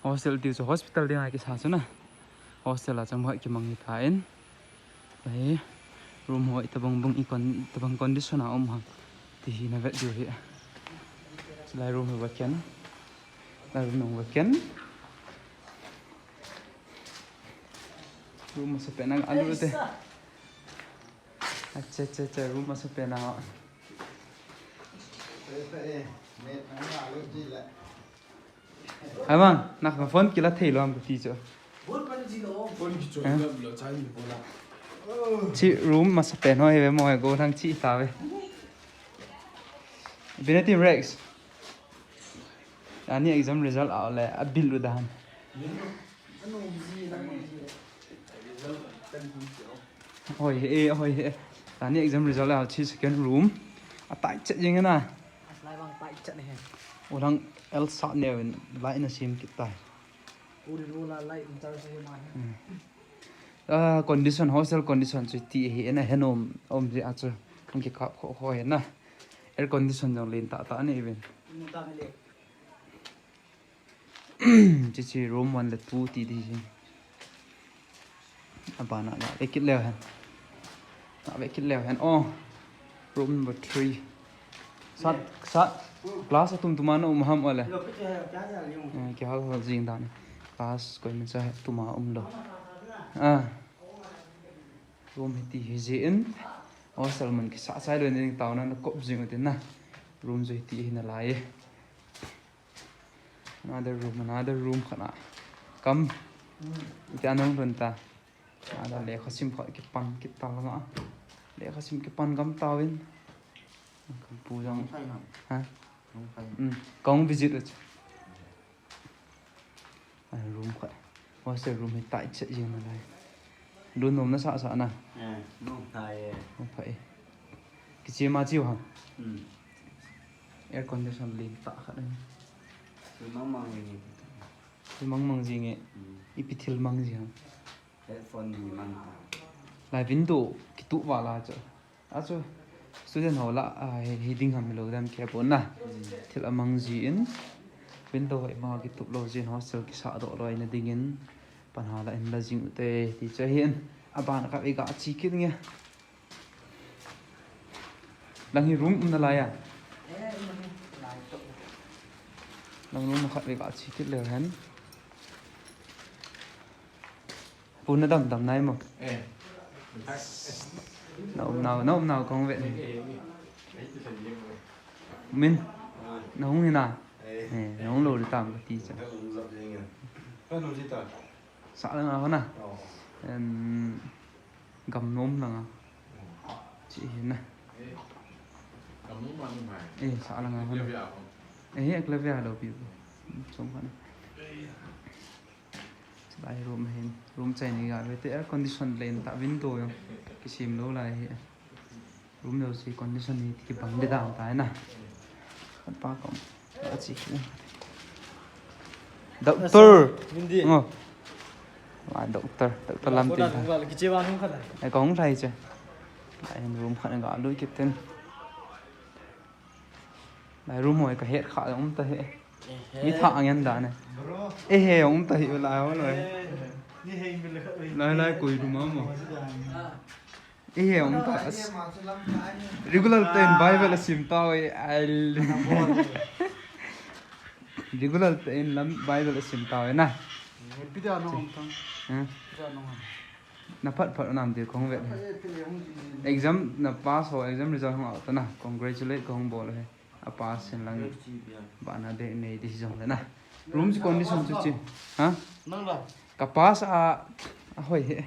hostel tiêu cho hospital đi ngay cái sao chứ na hostel là trong mọi cái măng cái đấy room hội tập bằng condition nào ông hả thì nó vậy rồi lại room vật kén lại room vật kén room masuk penang alu teh अच्छा room masuk penang Emang nak phone kila thei lo am ti cho chị room masuk pen hoi ve moi go thang chị ta ve Beneti Rex ani exam result out le abil lu dan hoi ani exam result out chi second room a tai chet jing na lai bang tai chet ne orang el sa ne lai na sim kit tai ula lai intar se ma condition hostel condition chi ti hi na henom om ji achu om ki khap kho he na air condition jong len ta ne even chỉ room 1 là 2 tí đi bà nãy là cái kít leo hả nãy cái kít leo hả room number 3 sát class tụm nó ham ở lại cái hal gì đó class coi mình sẽ tụm đó room thì gì hostel mình cái xã sai rồi nên tàu nó cộp gì mà thế na room gì thì là lại another room khana kam ita nong renta ada le khasim kha ki pan ki ta nga le khasim ki pan gam tawin kam pu jang ha kong visit room kha hostel room tại chạy gì mà này luôn nôm nó sợ nè nôm thai không phải cái chia ma chiêu hả air condition lên tạ khá đây mang gì nghe ipithil mang gì hả headphone gì mang lại window cái tụ vào là cho student họ là heading hàm lâu đam kia bốn na thì là mang gì in window vậy mà cái tụ lâu trên hostel cái xã độ rồi là đinh in bản hà lại là gì tệ thì cho hiện bạn các bạn chi kiết nghe đang hi room là lại đang room các bạn chi kiết lừa hắn phun nó đầm này mà nào con vậy mình nó không như nào nó không lồi tạm cái tí chứ sợ là nào nè gầm nôm là chị hiền này sợ là nào ấy clavier đầu bị sống vậy lại room chạy này gọi với air condition lên tạo window không cái sim lâu lại room đâu gì condition thì cái bằng để đảm tái nè con ba cộng đã chỉ doctor lại doctor làm tiền này có không thầy chứ lại room khẩn gọi đôi kịp tên lại room hồi cả hết khả ông ta hệ như thọ nhân đó này ê hề ông ta hiểu lại không rồi lại cùi đúng không ê hề ông ta regular tên bài về là sim tao ai regular tên lắm bài về là sim tao nè na phát làm thì không vậy exam na pass ho exam result không out na congratulate không bộ rồi pass sen lang bạn na de này đi giống nè room condition chu chi ha ka pass a hoi he